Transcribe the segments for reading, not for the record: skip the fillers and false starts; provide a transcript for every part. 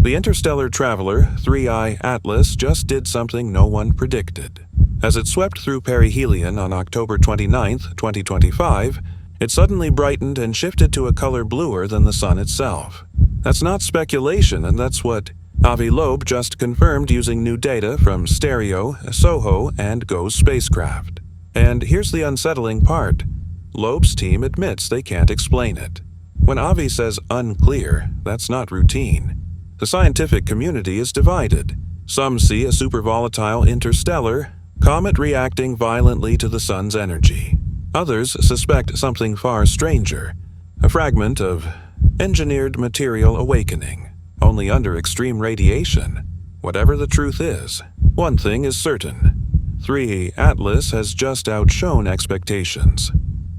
The interstellar traveler 3I Atlas just did something no one predicted. As it swept through perihelion on October 29, 2025, it suddenly brightened and shifted to a color bluer than the sun itself. That's not speculation, and that's what Avi Loeb just confirmed using new data from Stereo, SOHO, and GOES spacecraft. And here's the unsettling part. Loeb's team admits they can't explain it. When Avi says unclear, that's not routine. The scientific community is divided. Some see a super-volatile interstellar comet reacting violently to the sun's energy. Others suspect something far stranger, a fragment of engineered material awakening, only under extreme radiation. Whatever the truth is, one thing is certain. 3 Atlas has just outshone expectations.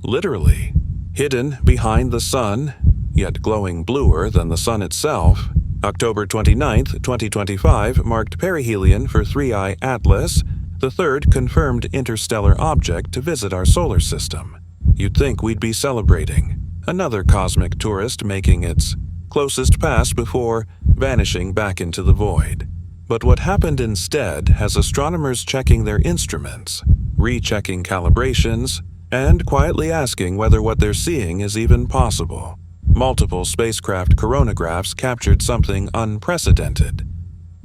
Literally. Hidden behind the sun, yet glowing bluer than the sun itself, October 29, 2025 marked perihelion for 3I Atlas, the third confirmed interstellar object to visit our solar system. You'd think we'd be celebrating. Another cosmic tourist making its closest pass before vanishing back into the void. But what happened instead has astronomers checking their instruments, rechecking calibrations, and quietly asking whether what they're seeing is even possible. Multiple spacecraft coronagraphs captured something unprecedented.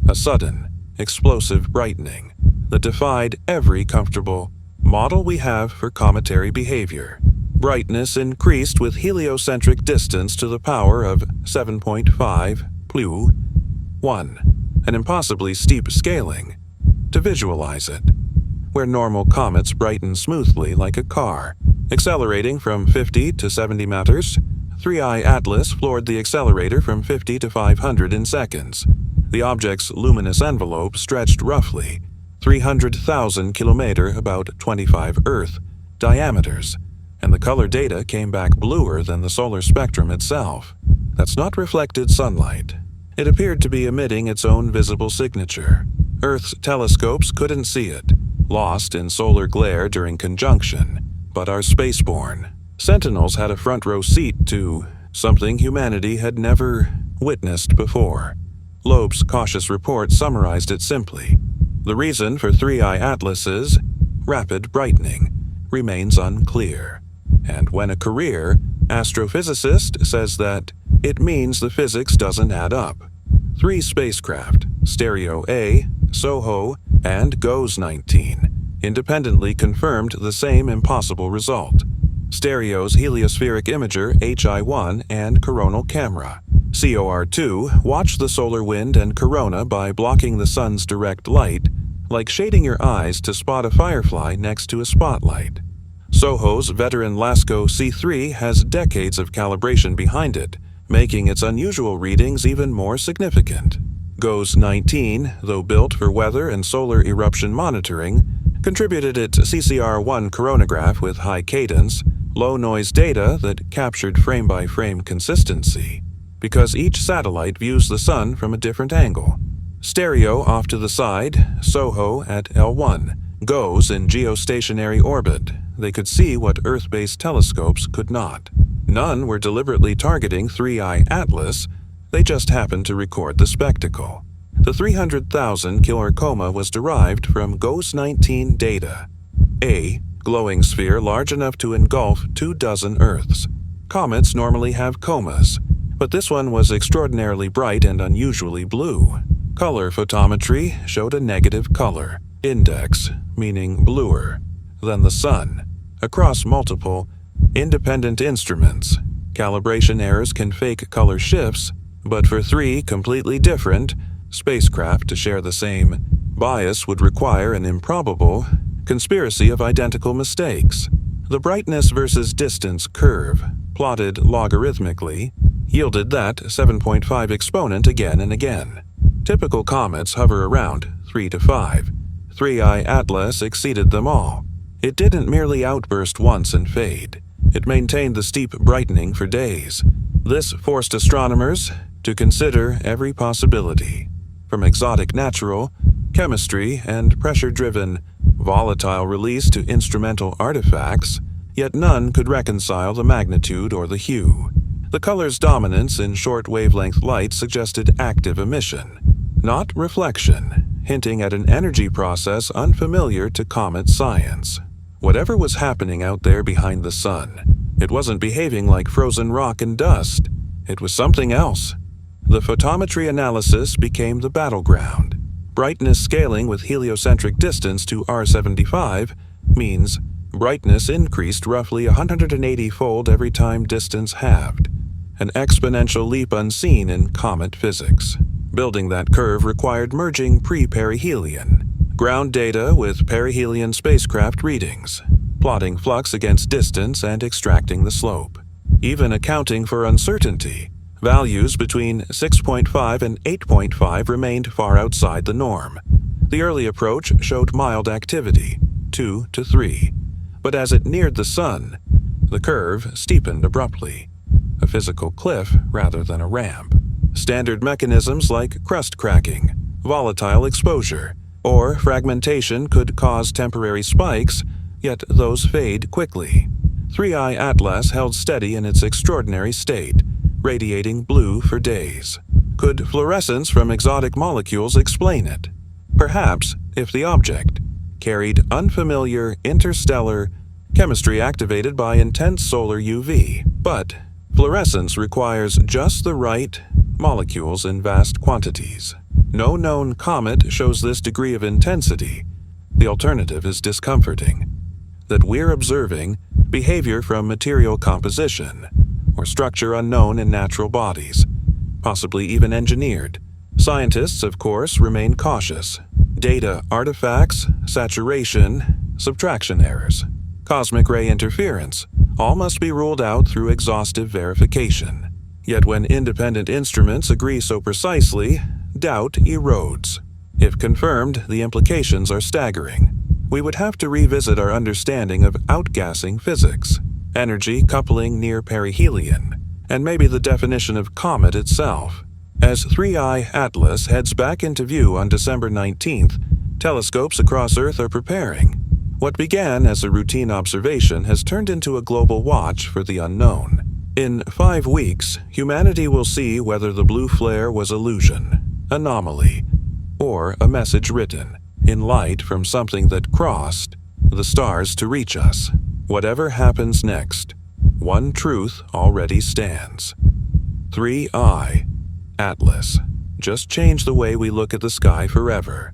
A sudden, explosive brightening that defied every comfortable model we have for cometary behavior. Brightness increased with heliocentric distance to the power of 7.5 + 1, an impossibly steep scaling. To visualize it, where normal comets brighten smoothly like a car, accelerating from 50 to 70 meters, 3I Atlas floored the accelerator from 50 to 500 in seconds. The object's luminous envelope stretched roughly 300,000 kilometer, about 25 Earth, diameters, and the color data came back bluer than the solar spectrum itself. That's not reflected sunlight. It appeared to be emitting its own visible signature. Earth's telescopes couldn't see it, lost in solar glare during conjunction, but our spaceborne sentinels had a front-row seat to something humanity had never witnessed before. Loeb's cautious report summarized it simply. The reason for 3I Atlas's rapid brightening remains unclear, and when a career astrophysicist says that, it means the physics doesn't add up. 3 spacecraft, Stereo A, SOHO, and GOES 19, independently confirmed the same impossible result. Stereo's heliospheric imager HI-1 and coronal camera, COR2, watch the solar wind and corona by blocking the sun's direct light, like shading your eyes to spot a firefly next to a spotlight. SOHO's veteran LASCO C3 has decades of calibration behind it, making its unusual readings even more significant. GOES 19, though built for weather and solar eruption monitoring, contributed its CCR1 coronagraph with high cadence, low-noise data that captured frame-by-frame consistency, because each satellite views the sun from a different angle. Stereo off to the side, SOHO at L1, GOES in geostationary orbit. They could see what Earth-based telescopes could not. None were deliberately targeting 3I Atlas, they just happened to record the spectacle. The 300,000 killer coma was derived from GOES 19 data. A glowing sphere large enough to engulf 24 Earths. Comets normally have comas, but this one was extraordinarily bright and unusually blue. Color photometry showed a negative color index, meaning bluer, than the sun, across multiple independent instruments. Calibration errors can fake color shifts, but for 3 completely different spacecraft to share the same bias would require an improbable conspiracy of identical mistakes. The brightness versus distance curve, plotted logarithmically, yielded that 7.5 exponent again and again. Typical comets hover around 3 to 5. 3I Atlas exceeded them all. It didn't merely outburst once and fade. It maintained the steep brightening for days. This forced astronomers to consider every possibility, from exotic natural, chemistry, and pressure-driven volatile release to instrumental artifacts, yet none could reconcile the magnitude or the hue. The color's dominance in short-wavelength light suggested active emission, not reflection, hinting at an energy process unfamiliar to comet science. Whatever was happening out there behind the sun, it wasn't behaving like frozen rock and dust. It was something else. The photometry analysis became the battleground. Brightness scaling with heliocentric distance to R75 means brightness increased roughly 180-fold every time distance halved, an exponential leap unseen in comet physics. Building that curve required merging pre-perihelion ground data with perihelion spacecraft readings, plotting flux against distance and extracting the slope. Even accounting for uncertainty, values between 6.5 and 8.5 remained far outside the norm. The early approach showed mild activity, 2 to 3, but as it neared the sun, the curve steepened abruptly, a physical cliff rather than a ramp. Standard mechanisms like crust cracking, volatile exposure, or fragmentation could cause temporary spikes, yet those fade quickly. 3I Atlas held steady in its extraordinary state, radiating blue for days. Could fluorescence from exotic molecules explain it? Perhaps, if the object carried unfamiliar interstellar chemistry activated by intense solar UV. But fluorescence requires just the right molecules in vast quantities. No known comet shows this degree of intensity. The alternative is discomforting. That we're observing behavior from material composition, or structure unknown in natural bodies, possibly even engineered. Scientists, of course, remain cautious. Data artifacts, saturation, subtraction errors, cosmic ray interference, all must be ruled out through exhaustive verification. Yet when independent instruments agree so precisely, doubt erodes. If confirmed, the implications are staggering. We would have to revisit our understanding of outgassing physics, energy coupling near perihelion, and maybe the definition of comet itself. As 3I Atlas heads back into view on December 19th, telescopes across Earth are preparing. What began as a routine observation has turned into a global watch for the unknown. In 5 weeks, humanity will see whether the blue flare was illusion, anomaly, or a message written in light from something that crossed the stars to reach us. Whatever happens next, one truth already stands. 3I Atlas. Just change the way we look at the sky forever.